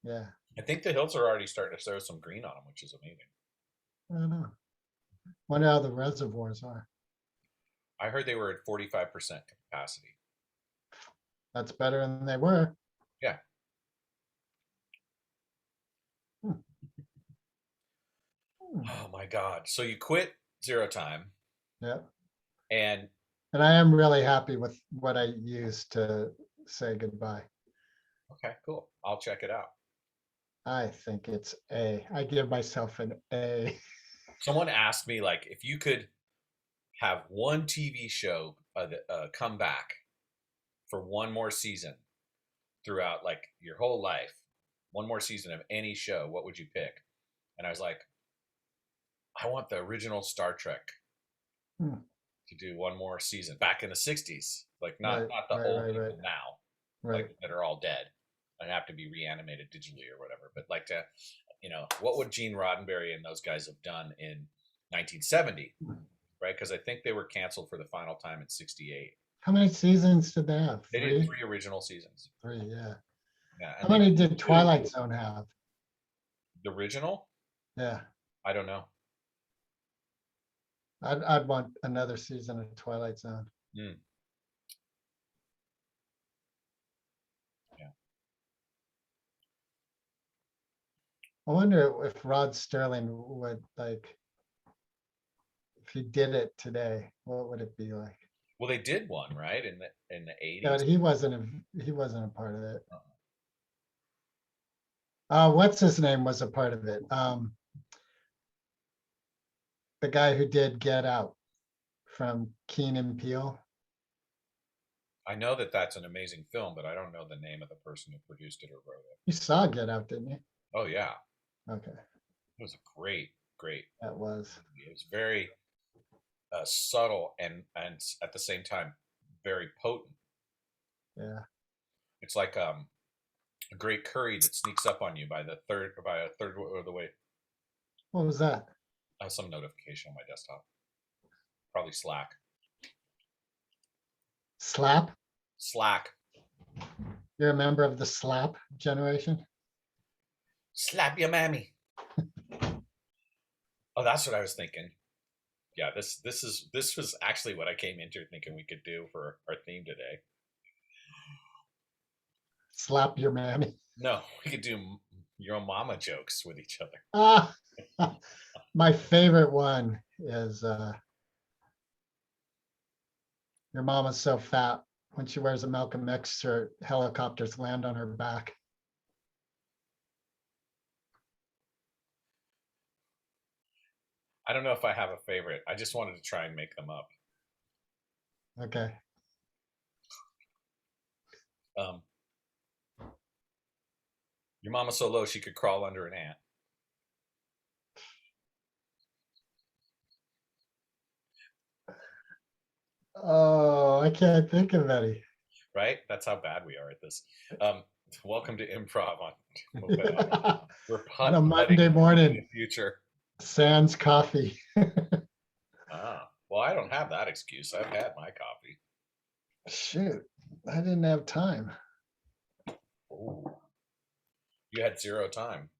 yeah. I think the hills are already starting to show some green on them, which is amazing. I don't know. Wonder how the reservoirs are. I heard they were at 45% capacity. That's better than they were. Yeah. Hmm. Hmm. Oh my God. So you quit Zero Time, Yeah. and And I am really happy with what I used to say goodbye. okay, cool. I'll check it out. I think it's A. I give myself an A. Someone asked me like if you could have one TV show come back for one more season throughout like your whole life, one more season of any show, what would you pick? And I was like, I want the original Star Trek Hmm. to do one more season back in the 60s, like not Right, not the right, old right, right, people now, right. like that are all dead and have to be reanimated digitally or whatever, but like to, what would Gene Roddenberry and those guys have done in 1970, right? Because I think they were canceled for the final time in 68. How many seasons did they have? They did Three? 3 original seasons. Three, yeah. Yeah, How and they many did did two. Twilight Zone have? The original, Yeah. I don't know. I'd want another season of Twilight Zone. Hmm. Yeah. I wonder if Rod Sterling would like, if he did it today, what would it be like? Well, they did one, right? In the Yeah, 80s. but he wasn't a part of it. What's his name was a part of it? The guy who did Get Out from Keen and Peele. I know that that's an amazing film, but I don't know the name of the person who produced it or wrote it. You saw Get Out, didn't you? Oh yeah, Okay, it was a great that was. movie. It was very subtle and at the same time very potent. Yeah. It's like a great curry that sneaks up on you by a third of the way. What was that? Some notification on my desktop, probably Slack. Slap? Slack. You're a member of the slap generation? Slap your mammy. Oh, that's what I was thinking. Yeah, this was actually what I came into thinking we could do for our theme today. Slap your mammy. No, we could do your mama jokes with each other. Ah, my favorite one is your mama's so fat when she wears a Malcolm X shirt, helicopters land on her back. I don't know if I have a favorite. I just wanted to try and make them up. Okay. Um, your mama's so low she could crawl under an ant. Oh, I can't think of any. Right? That's how bad we are at this. Um, welcome to improv on Moped Audio. On We're a putting Monday into the morning, future. sans coffee. Well, I don't have that excuse. I've had my coffee. Shoot, I didn't have time. Ooh. You had zero time.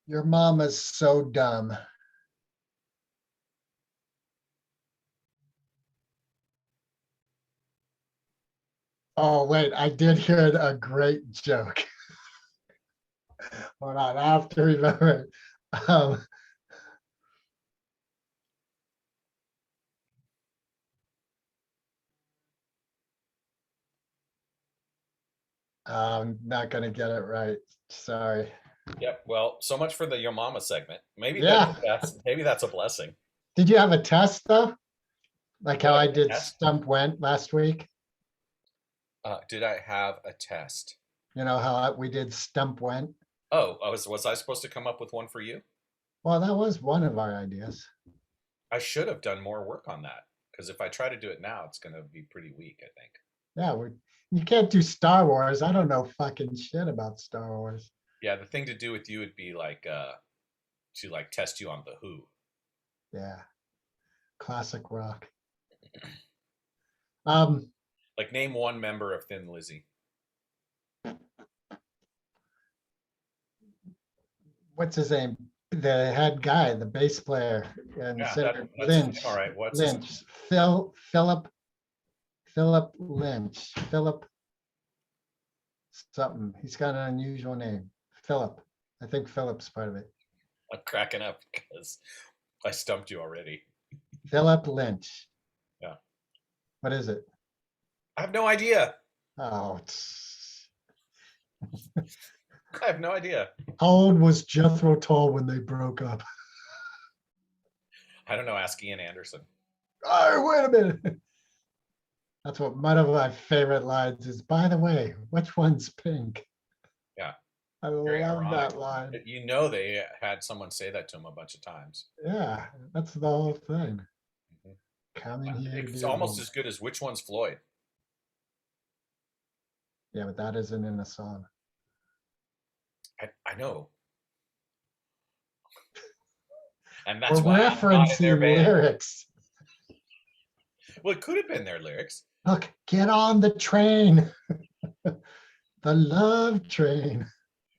Your mama's so dumb. Oh, wait, I did hear a great joke. Hold on, I have to remember. Um, I'm not going to get it right. Sorry. Yep. Well, so much for the your mama segment. Yeah. Maybe that's a blessing. Did you have a test though? Like Did how I I have a did test? Stump Went last week? Did I have a test? You know how we did Stump Went? Oh, was I supposed to come up with one for you? Well, that was one of our ideas. I should have done more work on that because if I try to do it now, it's going to be pretty weak, I think. Yeah, you can't do Star Wars. I don't know fucking shit about Star Wars. Yeah, the thing to do with you would be like to like test you on the Who. Yeah, classic rock. Um, Like name one member of Thin Lizzy. what's his name? The head guy, the bass player, and Yeah, singer that's his name. Lynch. All right. What's his name? Lynch. Philip Lynch. Philip something. He's got an unusual name. Philip. I think Philip's part of it. I'm cracking up because I stumped you already. Philip Lynch. Yeah. What is it? I have no idea. Oh, I have no idea. how old was Jethro Tull when they broke up? I don't know. Ask Ian Anderson. Oh, wait a minute. That's what one of my favorite lines is. By the way, which one's pink? Yeah. I Very love ironic. that line. You know they had someone say that to him a bunch of times. Yeah, that's the whole thing. Mhm. Coming here to It's be a almost woman. as good as which one's Floyd. Yeah, but that isn't in a song. I know. And that's We're why I'm not in their referencing band. lyrics. Well, it could have been their lyrics. Look, get on the train. The love train.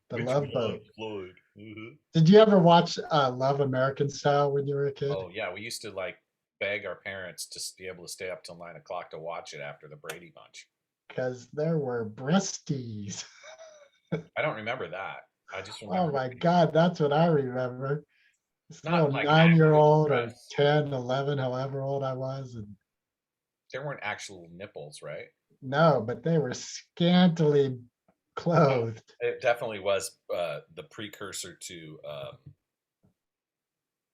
The Which love one, boat. Floyd? Mhm. Did you ever watch Love American Style when you were a kid? Oh yeah, we used to like beg our parents to be able to stay up till 9 o'clock to watch it after the Brady Bunch. Because there were breasties. I don't remember that. I just Oh remember. my God, that's what I remember. This Not little like actual 9-year-old or breasts. 10, 11, however old I was. And There weren't actual nipples, right? no, but they were scantily clothed. It definitely was the precursor to,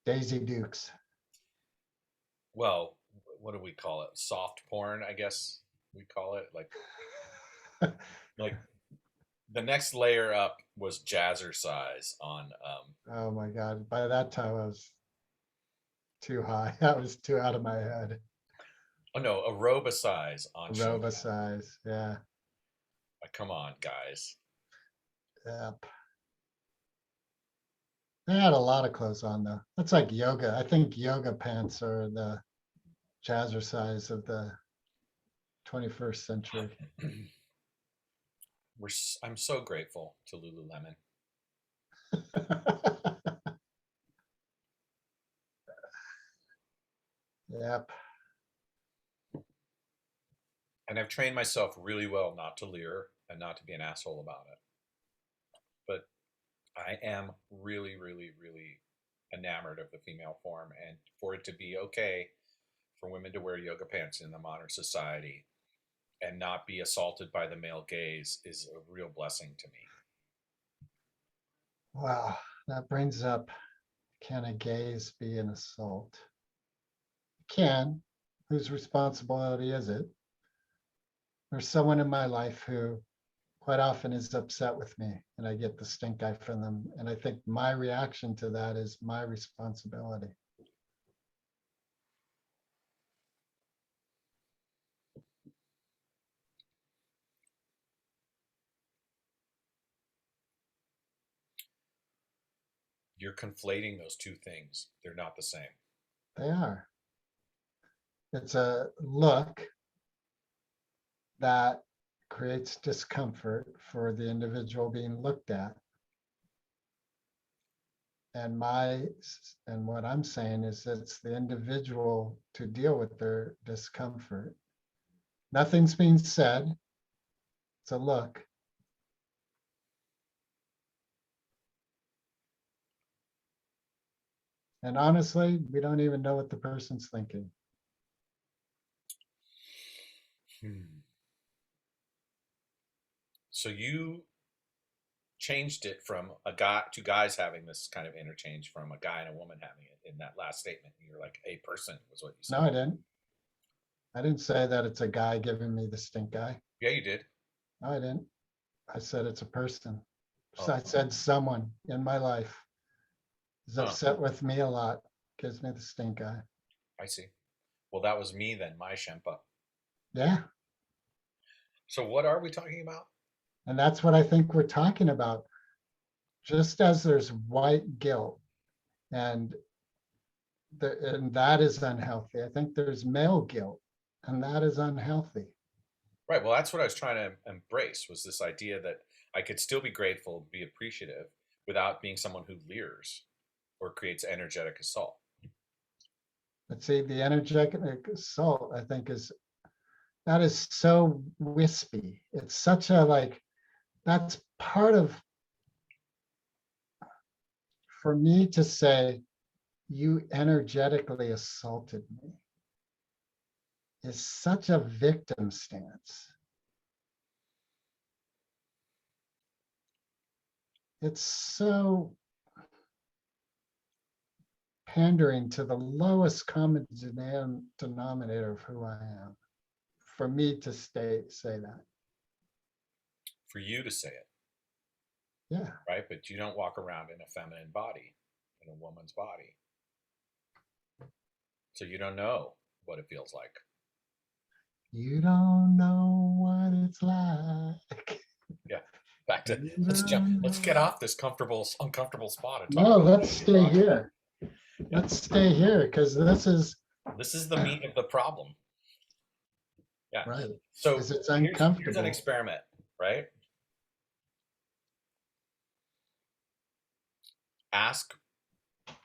Daisy Dukes. well, what do we call it? Soft porn, I guess we call it. Like the next layer up was jazzercise on. Oh my God. By that time, I was too high. I was too out of my head. Oh no, aerobicize on Aroba Showtime. size. Yeah. Like, come on, guys. Yep. They had a lot of clothes on though. That's like yoga. I think yoga pants are the jazzercise of the 21st century. I'm so grateful to Lululemon. Yep. And I've trained myself really well not to leer and not to be an asshole about it. But I am really, really, really enamored of the female form. And for it to be okay for women to wear yoga pants in the modern society and not be assaulted by the male gaze is a real blessing to me. Wow. That brings up, can a gaze be an assault? Can. Whose responsibility is it? There's someone in my life who quite often is upset with me and I get the stink eye from them. And I think my reaction to that is my responsibility. You're conflating those two things, they're not the same. They are. It's a look that creates discomfort for the individual being looked at. And what I'm saying is it's the individual to deal with their discomfort. Nothing's being said. It's a look. And honestly, we don't even know what the person's thinking. Hmm. So you changed it from a guy, two guys having this kind of interchange, from a guy and a woman having it in that last statement. You're like, a person was what you No, said. I didn't. I didn't say that it's a guy giving me the stink eye. Yeah, you did. No, I didn't. I said it's a person. So Oh, I said someone in my life is huh. upset with me a lot, gives me the stink eye. I see. Well, that was me then, my Shempa. Yeah. So what are we talking about? And that's what I think we're talking about. Just as there's white guilt and and that is unhealthy. I think there's male guilt and that is unhealthy. Right. Well, that's what I was trying to embrace, was this idea that I could still be grateful, be appreciative without being someone who leers or creates energetic assault. But see, the energetic assault, I think, is that is so wispy. It's such a like, that's part of, for me to say, you energetically assaulted me is such a victim stance. It's so pandering to the lowest common denominator of who I am for me to say that. For you to say it, Yeah. right? But you don't walk around in a feminine body, in a woman's body. So you don't know what it feels like. You don't know what it's like. Yeah. Back to, You let's jump, don't let's get know. off this comfortable, uncomfortable spot and talk No, about let's what we're stay talking about. here. Let's stay here because this is This is the meat of the problem. Yeah. right. So Because it's here's an uncomfortable. experiment, right? Ask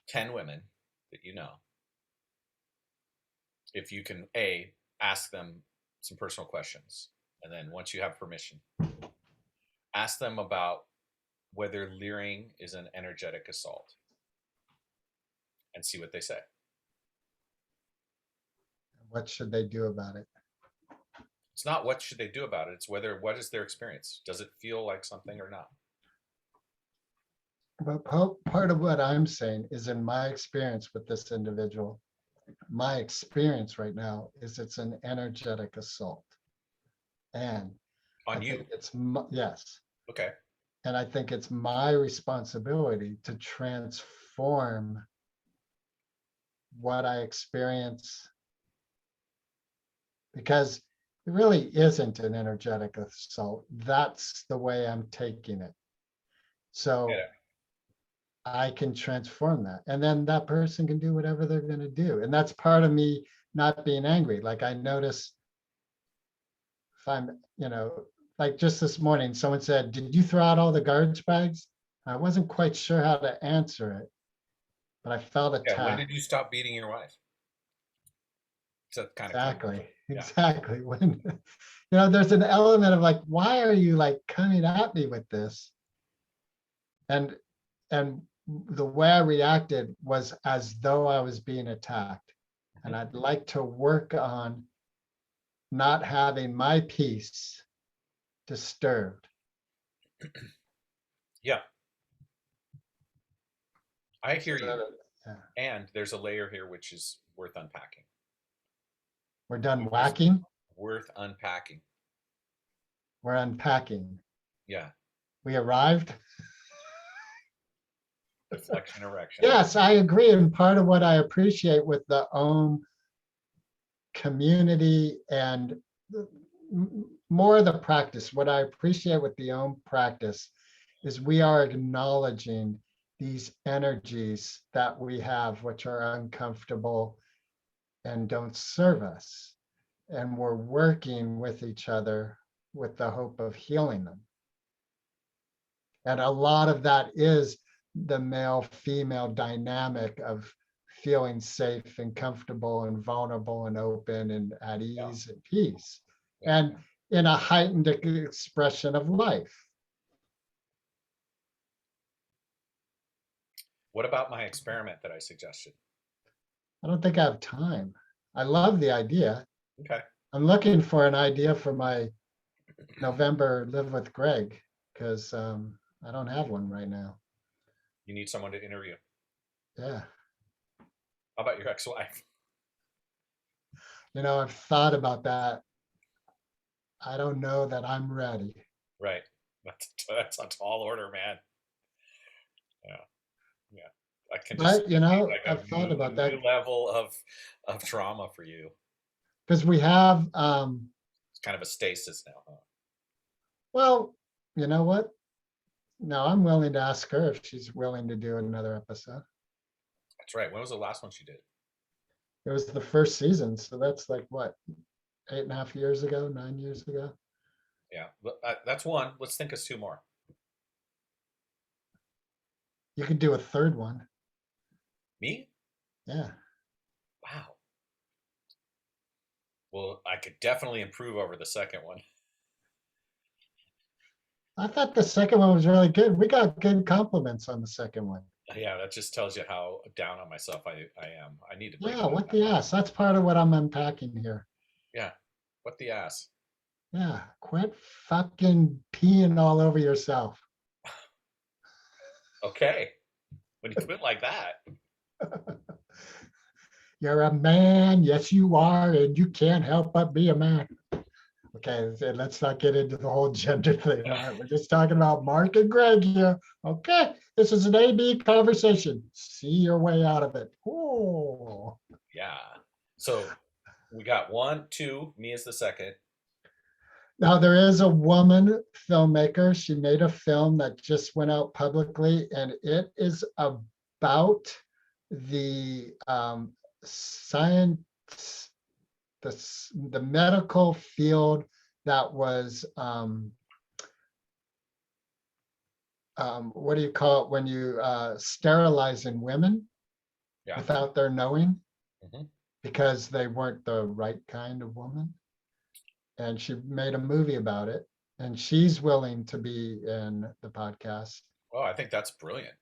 10 women that you know if you can ask them some personal questions, and then once you have permission, ask them about whether leering is an energetic assault. and see what they say. What should they do about it? It's not what should they do about it. It's what is their experience? Does it feel like something or not? But part of what I'm saying is in my experience with this individual, my experience right now is it's an energetic assault. And I On think you. it's, yes. Okay. And I think it's my responsibility to transform what I experience, because it really isn't an energetic assault. That's the way I'm taking it. So I can transform that. And then that person can do whatever they're going to do. And that's part of me not being angry. Like I notice if I'm, like just this morning, someone said, "Did you throw out all the garbage bags?" I wasn't quite sure how to answer it, but I felt Yeah. When did attacked. you stop beating your wife? It's a kind of clean. Exactly. Yeah. Exactly. When, there's an element of like, why are you like coming at me with this? And the way I reacted was as though I was being attacked. And I'd like to work on not having my peace disturbed. Yeah. I So hear you. yeah. And there's a layer here which is worth unpacking. We're done Just whacking. worth unpacking. We're unpacking. Yeah. We arrived. Deflection, erection. Yes, I agree. And part of what I appreciate with the OM community and more of the practice, what I appreciate with the OM practice is we are acknowledging these energies that we have, which are uncomfortable and don't serve us. And we're working with each other with the hope of healing them. And a lot of that is the male female dynamic of feeling safe and comfortable and vulnerable and open and at Yeah. ease and peace. Yeah. And in a heightened expression of life. What about my experiment that I suggested? I don't think I have time. I love the idea. Okay. I'm looking for an idea for my November Live with Greg because I don't have one right now. You need someone to interview. Yeah. How about your ex-wife? I've thought about that. I don't know that I'm ready. Right. That's a tall order, man. Yeah. Yeah. I can just But, see like I've thought about that new level of trauma for you. because we have, It's kind of a stasis now, huh? well, you know what? No, I'm willing to ask her if she's willing to do another episode. That's right. When was the last one she did? It was the first season. So that's like what, 8.5 years ago, 9 years ago? Yeah. That's one. Let's think of two more. You could do a third one. Me? Yeah. Wow. Well, I could definitely improve over the second one. I thought the second one was really good. We got good compliments on the second one. Yeah, that just tells you how down on myself I am. I need to break Yeah, that what down. the ass? That's part of what I'm unpacking here. Yeah. What the ass? Yeah, quit fucking peeing all over yourself. Okay. When you put it like that. You're a man. Yes, you are. And you can't help but be a man. Okay, let's not get into the whole gender thing. All right, we're just talking about Marc and Greg here. Okay, this is an A-B conversation. See your way out of it. Oh. Yeah. So we got one, two, me as the second. Now, there is a woman filmmaker. She made a film that just went out publicly, and it is about the science, the medical field that was, what do you call it when you sterilizing women Yeah. without their knowing Mhm. because they weren't the right kind of woman? And she made a movie about it, and she's willing to be in the podcast. Well, I think that's brilliant.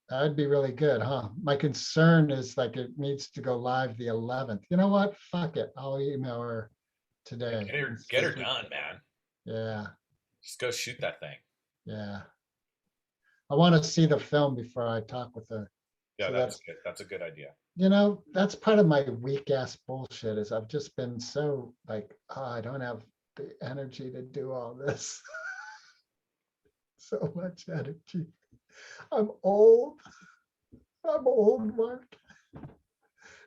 That'd be really good, huh? My concern is like it needs to go live the 11th. You know what? Fuck it. I'll email her Yeah, today and get see her if we, done, man. yeah, Just go shoot that thing. yeah. I want to see the film before I talk with her. Yeah, So that's that's, good. That's a good idea. that's part of my weak ass bullshit is I've just been so like, oh, I don't have the energy to do all this. So much energy. I'm old. I'm old, Mark.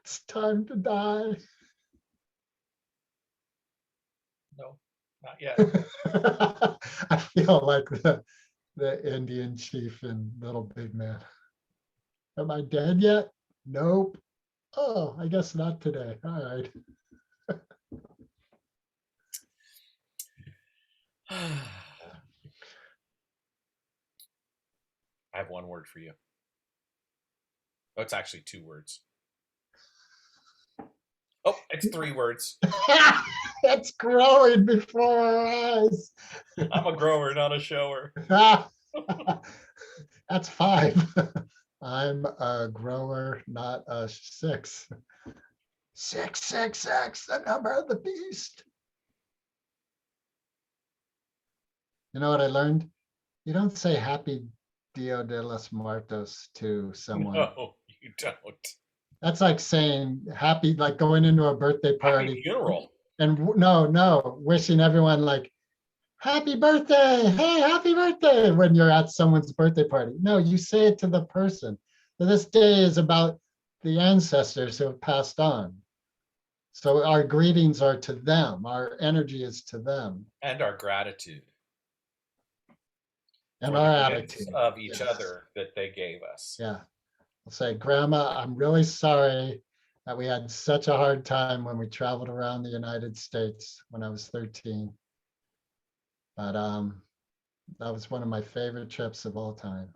It's time to die. No, not yet. I feel like the Indian chief in Little Big Man. Am I dead yet? Nope. Oh, I guess not today. All right. I have one word for you. Oh, it's actually two words. Oh, it's three words. It's growing before our eyes. I'm a grower, not a shower. That's five. I'm a grower, not a six. 666, the number of the beast. You know what I learned? You don't say happy Dia de los Muertos to someone. No, you don't. That's like saying happy, like going into a birthday Happy party funeral. and no, wishing everyone like happy birthday. Hey, happy birthday when you're at someone's birthday party. No, you say it to the person. So this day is about the ancestors who have passed on. So our greetings are to them. Our energy is to them And our gratitude and for the our gifts attitude. of each Yes. other that they gave us. Yeah. I'll say, Grandma, I'm really sorry that we had such a hard time when we traveled around the United States when I was 13. But that was one of my favorite trips of all time.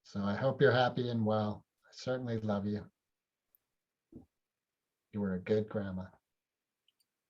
So I hope you're happy and well. I certainly love you. You were a good grandma.